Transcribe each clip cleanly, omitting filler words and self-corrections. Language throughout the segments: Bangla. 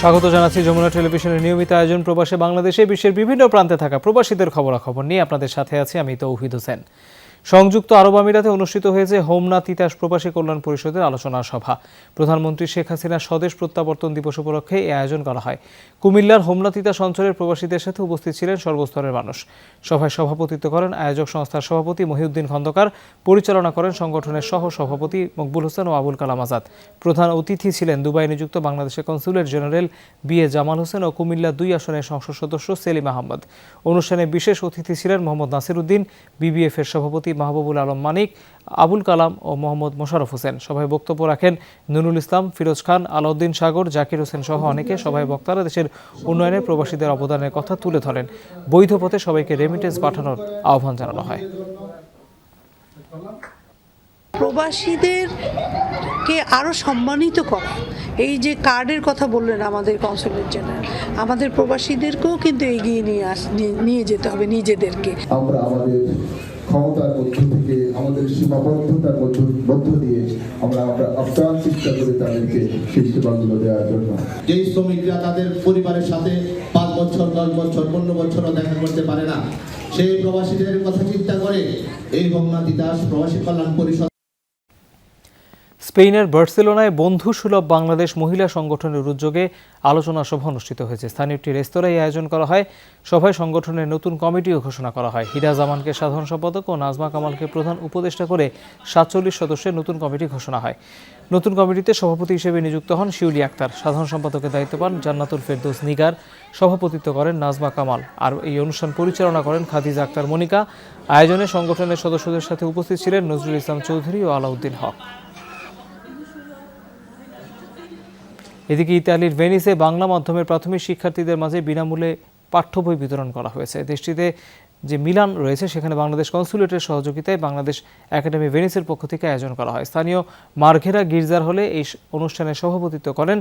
স্বাগত জানাচ্ছি যমুনা টেলিভিশনের নিয়মিত আয়োজন প্রবাসে বাংলাদেশে বিশ্বের বিভিন্ন প্রান্তে থাকা প্রবাসীদের খবরাখবর নিয়ে আপনাদের সাথে আছি আমি তৌহিদ হোসেন। সংযুক্ত আরব আমিরাতে অনুষ্ঠিত হয়েছে হোমনা তিতাস প্রবাসী কল্যাণ পরিষদের আলোচনা সভা। প্রধানমন্ত্রী শেখ হাসিনার স্বদেশ প্রত্যাবর্তন দিবস উপলক্ষে এই আয়োজন করা হয়। কুমিল্লার হোমনা তিতাস অঞ্চলের প্রবাসীদের সাথে উপস্থিত ছিলেন সর্বস্তরের মানুষ। সভায় সভাপতিত্ব করেন আয়োজক সংস্থার সভাপতি মহিউদ্দিন খন্দকার, পরিচালনা করেন সংগঠনের সহ সভাপতি মকবুল হোসেন ও আবুল কালাম আজাদ। প্রধান অতিথি ছিলেন দুবাই নিযুক্ত বাংলাদেশের consulate general BA Jamal Hossain ও কুমিল্লা 2 আসনের সংসদ সদস্য সেলিম আহমদ। অনুষ্ঠানে বিশেষ অতিথি ছিলেন মোহাম্মদ নাসির উদ্দিন, BBF এর সভাপতি মাহবুবুল আলম মানিক, আবুল কালাম ও মোহাম্মদ মোশাররফ হোসেন। সভায় বক্তব্য রাখেন নুরুল ইসলাম, ফিরোজ খান, আলাউদ্দিন সাগর, জাকির হোসেন সহ অনেকে। সভায় বক্তারা দেশের উন্নয়নে প্রবাসীদের অবদানের কথা তুলে ধরেন। বৈধ পথে সবাইকে রেমিটেন্স পাঠানোর আহ্বান জানানো হয়। প্রবাসীদেরকে আরো সম্মানিত করা, এই যে কার্ডের কথা বললেন আমাদের কনসুলেট জেনারেল, আমাদের প্রবাসীদেরকেও কিন্তু এগিয়ে নিয়ে যেতে হবে নিজেদেরকে। আমরা আমাদের ক্ষমতার মধ্য থেকে, আমাদের সীমাবদ্ধতার মধ্য দিয়ে আমরা আপ্রাণ চেষ্টা করি তাদেরকে সেই সেবাগুলো দেওয়ার জন্য। যেই শ্রমিকরা তাদের পরিবারের সাথে 5 বছর 10 বছর 15 বছরও দেখা করতে পারে না, সেই প্রবাসীদের কথা চিন্তা করে এই হোমনা তিতাস প্রবাসী কল্যাণ পরিষদ। স্পেনের বার্সেলোনায় বন্ধু সুলভ বাংলাদেশ মহিলা সংগঠনের উদ্যোগে আলোচনা সভা অনুষ্ঠিত হয়েছে। স্থানীয় একটি রেস্তোরাঁয় আয়োজন করা হয়। সভায় সংগঠনের নতুন কমিটিও ঘোষণা করা হয়। হিরা জামানকে সাধারণ সম্পাদক ও নাজমা কামালকে প্রধান উপদেষ্টা করে 47 সদস্যের নতুন কমিটি ঘোষণা হয়। নতুন কমিটিতে সভাপতি হিসেবে নিযুক্ত হন শিউলি আক্তার। সাধারণ সম্পাদকের দায়িত্ব পান জান্নাতুল ফেরদৌস নিগার। সভাপতিত্ব করেন নাজমা কামাল। আর এই অনুষ্ঠান পরিচালনা করেন খাদিজা আক্তার মনিকা। আয়োজনে সংগঠনের সদস্যদের সাথে উপস্থিত ছিলেন নজরুল ইসলাম চৌধুরী ও আলাউদ্দিন হক। এদিকে ইতালির ভেনিসে বাংলা মাধ্যমের প্রাথমিক শিক্ষার্থীদের মাঝে বিনামূল্যে পাঠ্য বই বিতরণ করা হয়েছে। দেশটিতে যে মিলান রয়েছে সেখানে বাংলাদেশ কনসুলেটের সহযোগিতায় বাংলাদেশ একাডেমি ভেনিসের পক্ষ থেকে আয়োজন করা হয়। স্থানীয় মার্ঘেরা গির্জার হলে এই অনুষ্ঠানে সভাপতিত্ব করেন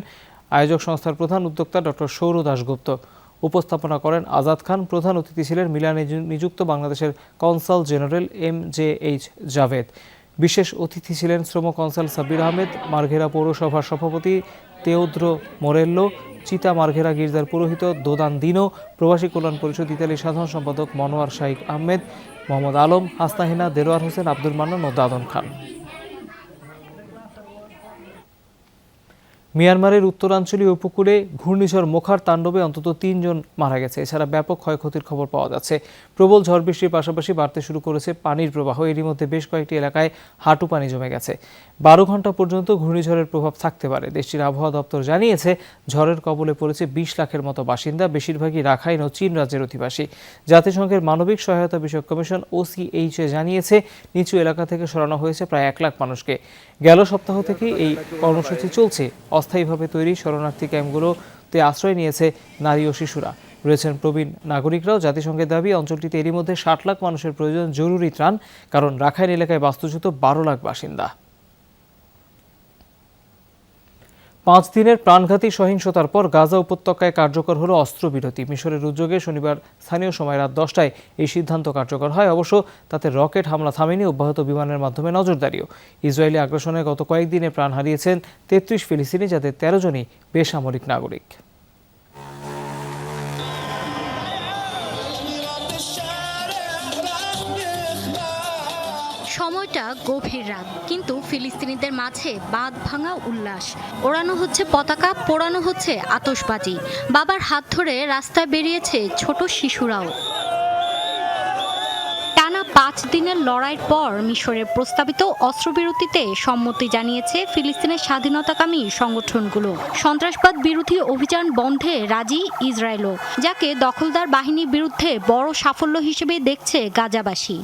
আয়োজক সংস্থার প্রধান উদ্যোক্তা ডক্টর সৌর দাশগুপ্ত। উপস্থাপনা করেন আজাদ খান। প্রধান অতিথি ছিলেন মিলানে নিযুক্ত বাংলাদেশের কনসাল জেনারেল MJH জাভেদ। বিশেষ অতিথি ছিলেন শ্রম কনসাল সাব্বির আহমেদ, মার্ঘেরা পৌরসভার সভাপতি তেওদ্রো মোরেল্লো, চিতা মার্ঘেরা গির্জার পুরোহিত দোদান দিনো, প্রবাসী কল্যাণ পরিষদ ইতালির সাধারণ সম্পাদক মনোয়ার শাইখ আহমেদ, মোহাম্মদ আলম, হাসনাহিনা, দেলোয়ার হোসেন, আব্দুল মান্নান ও দাদন খান। মিয়ানমারের উত্তরাঞ্চলীয় উপকূলে ঘূর্ণিঝড় মোখার তাণ্ডবে অন্তত 3 জন মারা গেছে। এছাড়া ব্যাপক ক্ষয়ক্ষতির খবর পাওয়া যাচ্ছে। প্রবল ঝড় বৃষ্টির পাশাপাশি বাড়তে শুরু করেছে পানির প্রবাহ। এরই মধ্যে বেশ কয়েকটি এলাকায় হাঁটু পানি জমে গেছে। 12 ঘন্টা পর্যন্ত ঘূর্ণিঝড়ের প্রভাব থাকতে পারে। দেশটির আবহাওয়া দপ্তর জানিয়েছে ঝড়ের কবলে পড়েছে 20 লাখের মতো বাসিন্দা, বেশিরভাগই রাখাইন ও চীন রাজ্যের অধিবাসী। জাতিসংঘের মানবিক সহায়তা বিষয়ক কমিশন OCHA জানিয়েছে নিচু এলাকা থেকে সরানো হয়েছে প্রায় 1 লাখ মানুষকে। গেল সপ্তাহ থেকে এই কর্মসূচি চলছে। অস্থায়ীভাবে তৈরি শরণার্থী ক্যাম্পগুলোতে আশ্রয় নিয়েছে নারী ও শিশুরা। রয়েছেন প্রবীণ নাগরিকরাও। জাতিসংঘের দাবি অঞ্চলটিতে এরই মধ্যে 60 লাখ মানুষের প্রয়োজন জরুরি ত্রাণ, কারণ রাখাইন এলাকায় বাস্তুচ্যুত 12 লাখ বাসিন্দা। 5 দিনের প্রাণঘাতী সহিংসতার পর গাজা উপত্যকায় কার্যকর হলো অস্ত্রবিরতি। মিশরের উদ্যোগে শনিবার স্থানীয় সময় রাত 10টায় এই সিদ্ধান্ত কার্যকর হয়। অবশ্য তাতে রকেট হামলা থামেনি, অব্যাহত বিমানের মাধ্যমে নজরদারিও। ইসরায়েলি আগ্রাসনে গত কয়েকদিনে প্রাণ হারিয়েছেন 33 ফিলিস্তিনি, যাদের 13 জনই বেসামরিক নাগরিক। সময়টা গভীর রাত, কিন্তু ফিলিস্তিনিদের মাঝে বাঁধ ভাঙা উল্লাস। ওড়ানো হচ্ছে পতাকা, পোড়ানো হচ্ছে আতশবাজি। বাবার হাত ধরে রাস্তায় বেরিয়েছে ছোট শিশুরাও। টানা 5 দিনের লড়াইয়ের পর মিশরের প্রস্তাবিত অস্ত্রবিরতিতে সম্মতি জানিয়েছে ফিলিস্তিনের স্বাধীনতাকামী সংগঠনগুলো। সন্ত্রাসবাদ বিরোধী অভিযান বন্ধে রাজি ইসরায়েলও, যাকে দখলদার বাহিনীর বিরুদ্ধে বড় সাফল্য হিসেবে দেখছে গাজাবাসী।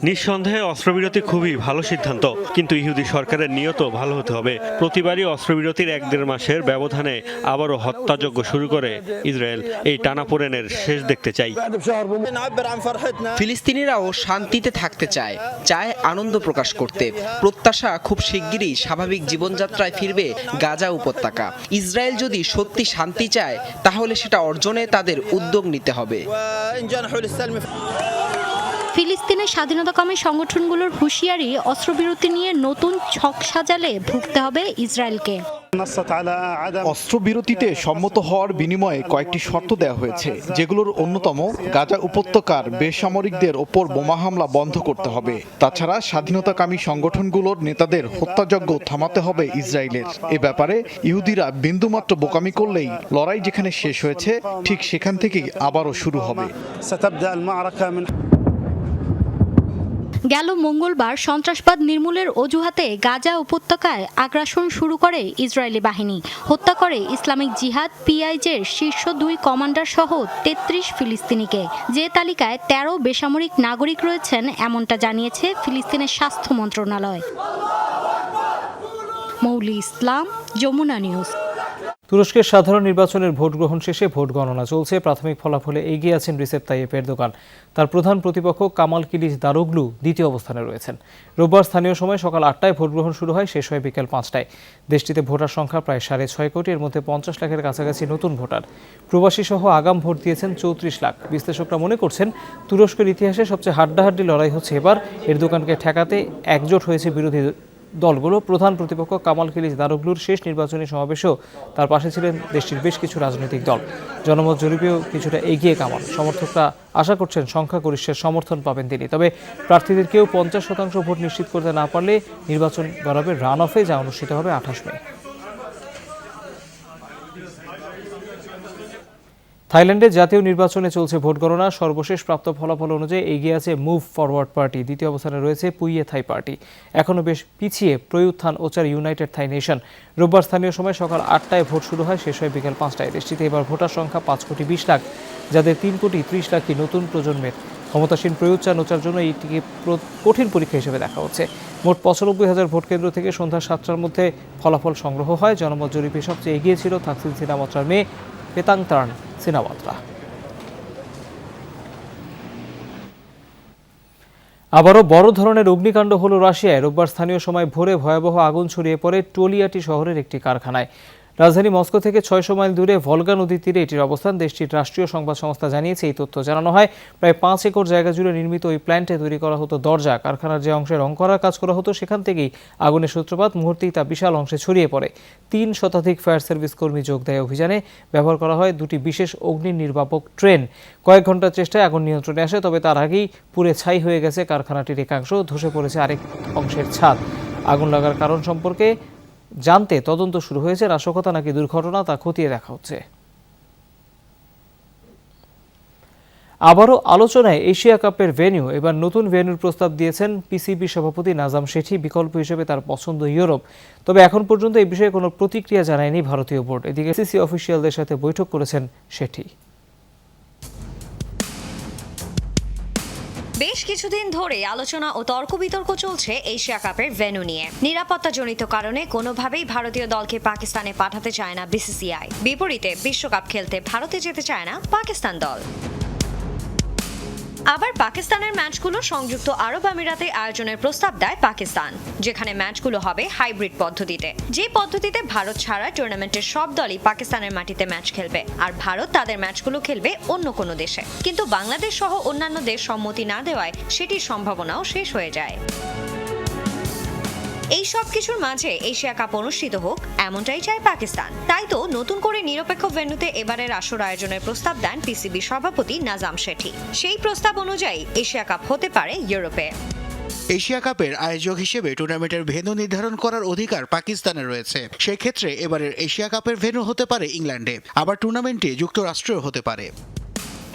নিঃসন্দেহে অস্ত্রবিরতি খুবই ভালো সিদ্ধান্ত, কিন্তু ইহুদি সরকারের নিয়ত ভালো হতে হবে। প্রতিবারই অস্ত্রবিরতির 1-1.5 মাসের ব্যবধানে আবারও হত্যাযজ্ঞ শুরু করে ইসরায়েল। এই টানাপোড়েনের শেষ দেখতে চাই। ফিলিস্তিনিরাও শান্তিতে থাকতে চায়, আনন্দ প্রকাশ করতে। প্রত্যাশা খুব শিগগিরই স্বাভাবিক জীবনযাত্রায় ফিরবে গাজা উপত্যকা। ইসরায়েল যদি সত্যি শান্তি চায়, তাহলে সেটা অর্জনে তাদের উদ্যোগ নিতে হবে। ফিলিস্তিনের স্বাধীনতাকামী সংগঠনগুলোর হুঁশিয়ারি, অস্ত্রবিরতি নিয়ে নতুন ছক সাজালে ভুগতে হবে ইসরায়েলকে। অস্ত্রবিরতিতে সম্মত হওয়ার বিনিময়ে কয়েকটি শর্ত দেওয়া হয়েছে, যেগুলোর অন্যতম গাজা উপত্যকার বেসামরিকদের ওপর বোমা হামলা বন্ধ করতে হবে। তাছাড়া স্বাধীনতাকামী সংগঠনগুলোর নেতাদের হত্যাযজ্ঞ থামাতে হবে ইসরায়েলের। এ ব্যাপারে ইহুদিরা বিন্দুমাত্র বোকামি করলেই লড়াই যেখানে শেষ হয়েছে ঠিক সেখান থেকেই আবারও শুরু হবে। গেল মঙ্গলবার সন্ত্রাসবাদ নির্মূলের অজুহাতে গাজা উপত্যকায় আগ্রাসন শুরু করে ইসরায়েলি বাহিনী। হত্যা করে ইসলামিক জিহাদ পিআইজের শীর্ষ 2 কমান্ডার সহ 33 ফিলিস্তিনিকে। যে তালিকায় 13 বেসামরিক নাগরিক রয়েছেন, এমনটা জানিয়েছে ফিলিস্তিনের স্বাস্থ্য মন্ত্রণালয়। মৌলি ইসলাম, যমুনা নিউজ। তুরস্কের সাধারণ নির্বাচনের ভোট গ্রহণ শেষে ভোট গণনা চলছে। প্রাথমিক ফলাফলে এগিয়ে আছেন রিসেপ তাইয়েপ এরদোগান। তার প্রধান প্রতিপক্ষ কামাল কিলিচ দারোগলু দ্বিতীয় অবস্থানে রয়েছেন। রোববার স্থানীয় সময় সকাল 8টায় ভোট গ্রহণ শুরু হয়, শেষ হয় বিকেল 5টায়। দেশটিতে ভোটার সংখ্যা প্রায় 6.5 কোটি, এর মধ্যে 50 লাখের কাছাকাছি নতুন ভোটার। প্রবাসী সহ আগাম ভোট দিয়েছেন 34 লাখ। বিশ্লেষকরা মনে করছেন তুরস্কের ইতিহাসে সবচেয়ে হাড্ডাহাড্ডি লড়াই হচ্ছে এবার। এরদোগানকে ঠেকাতে একজোট হয়েছে বিরোধী দলগুলো। প্রধান প্রতিপক্ষ কামাল কিলিচ দারোগলুর শেষ নির্বাচনী সমাবেশেও তার পাশে ছিলেন দেশটির বেশ কিছু রাজনৈতিক দল। জনমত জরিপেও কিছুটা এগিয়ে কামাল। সমর্থকরা আশা করছেন সংখ্যাগরিষ্ঠের সমর্থন পাবেন তিনি। তবে প্রার্থীদের কেউ 50% ভোট নিশ্চিত করতে না পারলে নির্বাচন গড়াবে রান অফে, যা অনুষ্ঠিত হবে 28 মে। থাইল্যান্ডের জাতীয় নির্বাচনে চলছে ভোট গণনা। সর্বশেষ প্রাপ্ত ফলাফল অনুযায়ী এগিয়ে আছে মুভ ফরওয়ার্ড পার্টি। দ্বিতীয় অবস্থানে রয়েছে পুইয়ে থাই পার্টি। এখনও বেশ পিছিয়ে প্রয়ুত্থান ওচার ইউনাইটেড থাই নেশন। রোববার স্থানীয় সময় সকাল 8টায় ভোট শুরু হয়, শেষ হয় বিকেল 5টায়। দেশটিতে এবার ভোটার সংখ্যা 5.20 লাখ, যাদের 3.30 লাখই নতুন প্রজন্মের। ক্ষমতাসীন প্রয়ুত্থান ওচার জন্য এইটিকে কঠিন পরীক্ষা হিসেবে দেখা হচ্ছে। মোট 95,000 ভোট কেন্দ্র থেকে সন্ধ্যা 7টার মধ্যে ফলাফল সংগ্রহ হয়। জনমত জরিপে সবচেয়ে এগিয়ে ছিল থাকসিন সিনাওয়াত্রার মেয়ে পেতাংতার্ন সিনাওয়াত্রা। আবারও বড় ধরনের অগ্নিকাণ্ড হলো রাশিয়ায়। রোববার স্থানীয় সময় ভোরে ভয়াবহ আগুন ছড়িয়ে পড়ে টোলিয়াটি শহরের একটি কারখানায়। রাজধানী মস্কো থেকে 600 মাইল দূরে ভলগা নদীর তীরে এটির অবস্থান। দেশটির রাষ্ট্রীয় সংবাদ সংস্থা জানিয়েছে, এই তথ্য জানানো হয়। প্রায় 5 একর জায়গা জুড়ে নির্মিত ওই প্ল্যান্টে তৈরি করা হতো দরজা। কারখানার যে অংশে রং করার কাজ করা হতো, সেখান থেকেই আগুনের সূত্রপাত। মুহূর্তেই তা বিশাল অংশে ছড়িয়ে পড়ে। 3 শতাধিক ফায়ার সার্ভিস কর্মী যোগ দেয় অভিযানে। ব্যবহার করা হয় 2টি বিশেষ অগ্নি নির্বাপক ট্রেন। কয়েক ঘন্টার চেষ্টায় আগুন নিয়ন্ত্রণে আসে, তবে তার আগেই পুড়ে ছাই হয়ে গেছে কারখানাটির একাংশ। ধসে পড়েছে আরেক অংশের ছাদ। আগুন লাগার কারণ সম্পর্কে জানতে তদন্ত শুরু হয়েছে। নাশকতা নাকি দুর্ঘটনা, তা খতিয়ে দেখা হচ্ছে। আবারও আলোচনায় এশিয়া কাপের ভেন্যু। এবার নতুন ভেন্যুর প্রস্তাব দিয়েছেন পিসিবি সভাপতি নাজাম শেঠি। বিকল্প হিসেবে তার পছন্দ ইউরোপ। তবে এখন পর্যন্ত এই বিষয়ে কোনো প্রতিক্রিয়া জানায়নি ভারতীয় বোর্ড। এদিকে সিসি অফিসিয়ালদের সাথে বৈঠক করেছেন শেঠি। বেশ কিছুদিন ধরে আলোচনা ও তর্ক বিতর্ক চলছে এশিয়া কাপের ভেন্যু নিয়ে। নিরাপত্তাজনিত কারণে কোনোভাবেই ভারতীয় দলকে পাকিস্তানে পাঠাতে চায় না বিসিসিআই। বিপরীতে বিশ্বকাপ খেলতে ভারতে যেতে চায় না পাকিস্তান দল। আবার পাকিস্তানের ম্যাচগুলো সংযুক্ত আরব আমিরাতে আয়োজনের প্রস্তাব দেয় পাকিস্তান, যেখানে ম্যাচগুলো হবে হাইব্রিড পদ্ধতিতে। যে পদ্ধতিতে ভারত ছাড়া টুর্নামেন্টের সব দলই পাকিস্তানের মাটিতে ম্যাচ খেলবে, আর ভারত তাদের ম্যাচগুলো খেলবে অন্য কোনো দেশে। কিন্তু বাংলাদেশ সহ অন্যান্য দেশ সম্মতি না দেওয়ায় সেটির সম্ভাবনাও শেষ হয়ে যায়। এই সব কিছুর মাঝে এশিয়া কাপ অনুষ্ঠিত হোক, এমনটাই চায় পাকিস্তান। তাই তো নতুন করে নিরপেক্ষ ভেন্যুতে এবারের আসর আয়োজনের প্রস্তাব দেন পিসিবি সভাপতি নাজাম শেঠি। সেই প্রস্তাব অনুযায়ী এশিয়া কাপ হতে পারে ইউরোপে। এশিয়া কাপের আয়োজক হিসেবে টুর্নামেন্টের ভেন্যু নির্ধারণ করার অধিকার পাকিস্তানের রয়েছে। সেক্ষেত্রে এবারের এশিয়া কাপের ভেন্যু হতে পারে ইংল্যান্ডে, আবার টুর্নামেন্টে যুক্তরাষ্ট্রেও হতে পারে।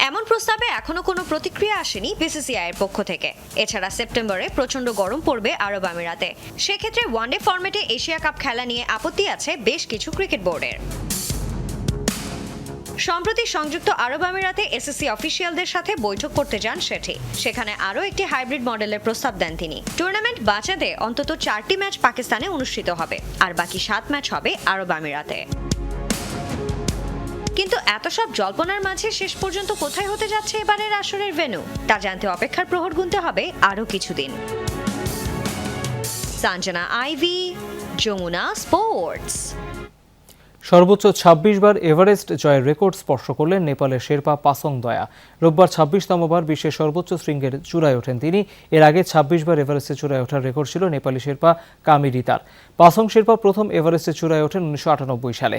এমন প্রস্তাবে এখনো কোনো প্রতিক্রিয়া আসেনি বিসিসিআই এর পক্ষ থেকে। এছাড়া সেপ্টেম্বরে প্রচন্ড গরম পড়বে আরব আমিরাতে। সেক্ষেত্রে ওয়ানডে ফরম্যাটে এশিয়া কাপ খেলা নিয়ে আপত্তি আছে বেশ কিছু ক্রিকেট বোর্ডের। সম্প্রতি সংযুক্ত আরব আমিরাতে এসএসসি অফিসিয়ালদের সাথে বৈঠক করতে যান শেঠি। সেখানে আরও একটি হাইব্রিড মডেলের প্রস্তাব দেন তিনি। টুর্নামেন্ট বাঁচাতে অন্তত 4টি ম্যাচ পাকিস্তানে অনুষ্ঠিত হবে, আর বাকি 7 ম্যাচ হবে আরব আমিরাতে। কিন্তু এত সব জল্পনার মাঝে শেষ পর্যন্ত কোথায় হতে যাচ্ছে এবারের আসরের ভেন্যু, তা জানতে অপেক্ষার প্রহর গুনতে হবে আরও কিছুদিন। সঞ্জনা আইভি, যমুনা স্পোর্টস। সর্বোচ্চ ২৬ বার এভারেস্ট জয়ের রেকর্ড স্পর্শ করলেন নেপালের শেরপা পাসং দয়া। রোববার ২৬তম বার বিশ্বের সর্বোচ্চ শৃঙ্গের চূড়ায় ওঠেন তিনি। এর আগে ২৬ বার এভারেস্টের চূড়ায় ওঠার রেকর্ড ছিল নেপালি শেরপা কামি রিতার। পাসং শেরপা প্রথম এভারেস্টের চূড়ায় ওঠেন ১৯৯৮ সালে।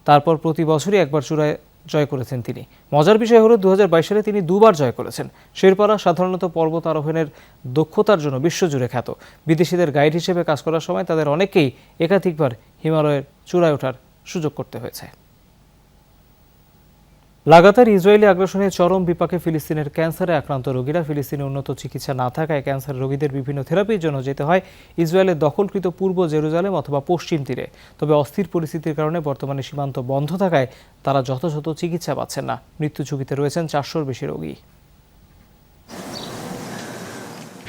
তারপর প্রতি বছরই একবার চূড়ায় জয় করেছেন তিনি। মজার বিষয় হলো ২০২২ সালে তিনি দুবার জয় করেছেন। শেরপারা সাধারণত পর্বত আরোহণের দক্ষতার জন্য বিশ্বজুড়ে খ্যাত। বিদেশিদের গাইড হিসেবে কাজ করার সময় তাদের অনেকেই একাধিকবার হিমালয়ের চূড়ায় ওঠার সুযোগ করতে হয়েছে। লাগাতার ইসরায়েলি আগ্রাসনে চরম বিপাকে ফিলিস্তিনের ক্যান্সারে আক্রান্ত রোগীরা। ফিলিস্তিনে উন্নত চিকিৎসা না থাকায় ক্যান্সার রোগীদের বিভিন্ন থেরাপির জন্য যেতে হয় ইসরায়েলের দখলকৃত পূর্ব জেরুজালেম অথবা পশ্চিম তীরে। তবে অস্থির পরিস্থিতির কারণে বর্তমানে সীমান্ত বন্ধ থাকায় তারা যথাযথ চিকিৎসা পাচ্ছেন না। মৃত্যু ঝুঁকিতে রয়েছেন ৪০০-র বেশি রোগী।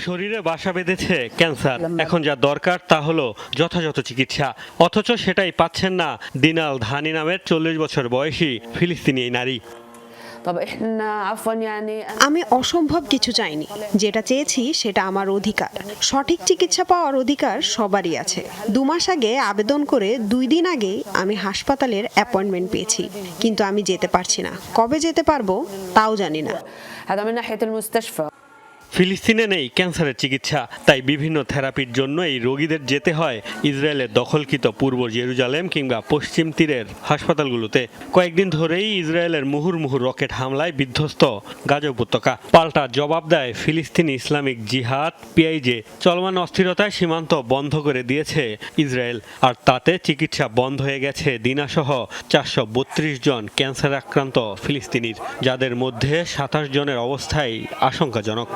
শরীরে বাসা বেঁধেছে ক্যান্সার। এখন যা দরকার তা হলো যথাযথ চিকিৎসা, অথচ সেটাই পাচ্ছেন না দিনাল ধানি নামের ৪০ বছর বয়সী ফিলিস্তিনি এই নারী। আমি অসম্ভব কিছু চাইনি, যেটা চেয়েছি সেটা আমার অধিকার। সঠিক চিকিৎসা পাওয়ার অধিকার সবারই আছে। ২ মাস আগে আবেদন করে ২ দিন আগেই আমি হাসপাতালের অ্যাপয়েন্টমেন্ট পেয়েছি, কিন্তু আমি যেতে পারছি না। কবে যেতে পারবো তাও জানি না। ফিলিস্তিনে নেই ক্যান্সারের চিকিৎসা, তাই বিভিন্ন থেরাপির জন্য এই রোগীদের যেতে হয় ইসরায়েলের দখলকৃত পূর্ব জেরুজালেম কিংবা পশ্চিম তীরের হাসপাতালগুলোতে। কয়েকদিন ধরেই ইসরায়েলের মুহুর্মুহু রকেট হামলায় বিধ্বস্ত গাজা উপত্যকা। পাল্টা জবাব দেয় ফিলিস্তিনি ইসলামিক জিহাদ পিআইজে। চলমান অস্থিরতায় সীমান্ত বন্ধ করে দিয়েছে ইসরায়েল, আর তাতে চিকিৎসা বন্ধ হয়ে গেছে দিনাসহ ৪৩২ জন ক্যান্সার আক্রান্ত ফিলিস্তিনির, যাদের মধ্যে ২৭ জনের অবস্থাই আশঙ্কাজনক।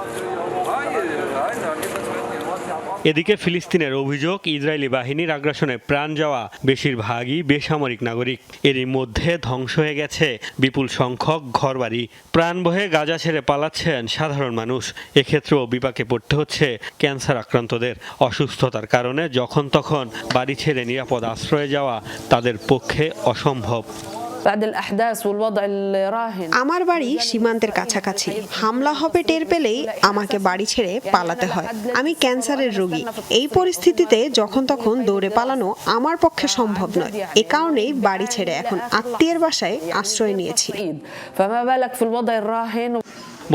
এদিকে ফিলিস্তিনের অভিযোগ, ইসরায়েলি বাহিনীর আগ্রাসনে প্রাণ যাওয়া বেশিরভাগই বেসামরিক নাগরিক। এরই মধ্যে ধ্বংস হয়ে গেছে বিপুল সংখ্যক ঘরবাড়ি। প্রাণ বহে গাজা ছেড়ে পালাচ্ছেন সাধারণ মানুষ। এক্ষেত্রেও বিপাকে পড়তে হচ্ছে ক্যান্সার আক্রান্তদের। অসুস্থতার কারণে যখন তখন বাড়ি ছেড়ে নিরাপদ আশ্রয়ে যাওয়া তাদের পক্ষে অসম্ভব। আমার বাড়ি সীমান্তের কাছাকাছি। হামলা হবে টের পেলেই আমাকে বাড়ি ছেড়ে পালাতে হয়। আমি ক্যান্সারের রোগী। এই পরিস্থিতিতে যখন তখন দৌড়ে পালানো আমার পক্ষে সম্ভব নয়। এ কারণেই বাড়ি ছেড়ে এখন আত্মীয়ের বাসায় আশ্রয় নিয়েছি।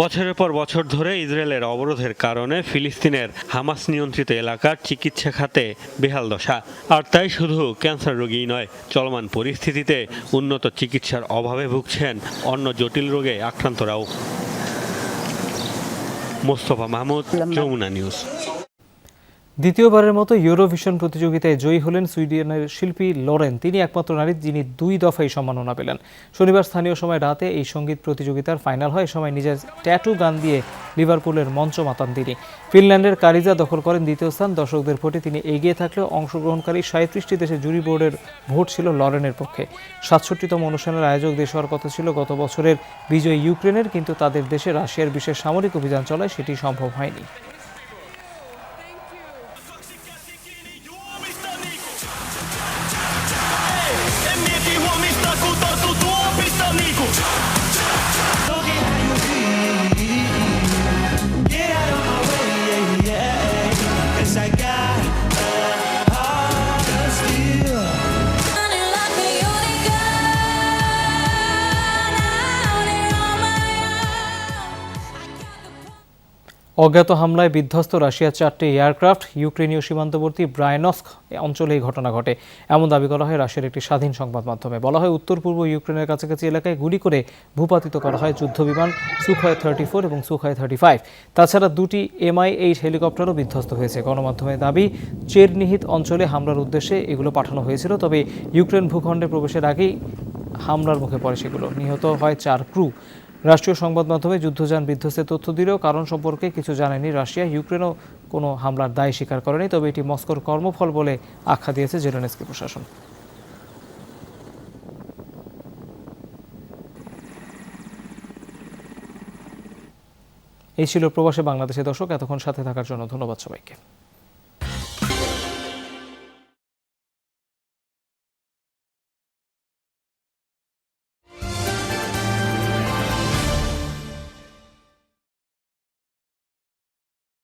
বছরের পর বছর ধরে ইসরায়েলের অবরোধের কারণে ফিলিস্তিনের হামাস নিয়ন্ত্রিত এলাকার চিকিৎসা খাতে বেহাল দশা। আর তাই শুধু ক্যান্সার রোগীই নয়, চলমান পরিস্থিতিতে উন্নত চিকিৎসার অভাবে ভুগছেন অন্য জটিল রোগে আক্রান্তরাও। মোস্তফা মাহমুদ, যমুনা নিউজ। দ্বিতীয়বারের মতো ইউরোভিশন প্রতিযোগিতায় জয়ী হলেন সুইডেনের শিল্পী লরেন। তিনি একমাত্র নারী যিনি 2 দফায় সম্মাননা পেলেন। শনিবার স্থানীয় সময় রাতে এই সঙ্গীত প্রতিযোগিতার ফাইনাল হয়। সময় নিজের ট্যাটু গান দিয়ে লিভারপুলের মঞ্চ মাতান তিনি। ফিনল্যান্ডের কারিজা দখল করেন দ্বিতীয় স্থান। দর্শকদের ভোটে তিনি এগিয়ে থাকলেও অংশগ্রহণকারী 37টি দেশের জুরি বোর্ডের ভোট ছিল লরেনের পক্ষে। 67তম অনুষ্ঠানের আয়োজক দেশ হওয়ার কথা ছিল গত বছরের বিজয়ী ইউক্রেনের, কিন্তু তাদের দেশে রাশিয়ার বিশেষ সামরিক অভিযান চলায় সেটি সম্ভব হয়নি। অজ্ঞাত হামলায় বিধ্বস্ত রাশিয়ার 4টি এয়ারক্রাফট। ইউক্রেনীয় সীমান্তবর্তী ব্রায়ানস্ক অঞ্চলে এই ঘটনা ঘটে, এমন দাবি করা হয় রাশিয়ার একটি স্বাধীন সংবাদ মাধ্যমে। বলা হয় উত্তর পূর্ব ইউক্রেনের কাছাকাছি এলাকায় গুলি করে ভূপাতিত করা হয় যুদ্ধবিমান সুখয় 34 এবং সুখয় 35। তাছাড়া 2টি MI-8 হেলিকপ্টারও বিধ্বস্ত হয়েছে। গণমাধ্যমের দাবি চেরনিহিত অঞ্চলে হামলার উদ্দেশ্যে এগুলো পাঠানো হয়েছিল, তবে ইউক্রেন ভূখণ্ডে প্রবেশের আগেই হামলার মুখে পড়ে সেগুলো। নিহত হয় 4 ক্রু। রাষ্ট্রীয় সংবাদ মাধ্যমে যুদ্ধযান বিধ্বস্তের তথ্য দিলেও কারণ সম্পর্কে কিছু জানায়নি রাশিয়া। ইউক্রেনও কোনো হামলার দায় স্বীকার করেনি, তবে এটি মস্কোর কর্মফল বলে আখ্যা দিয়েছে জেলেনস্কি প্রশাসন। এই ছিল প্রবাসে বাংলাদেশে। দর্শক, এতক্ষণ সাথে থাকার জন্য ধন্যবাদ সবাইকে।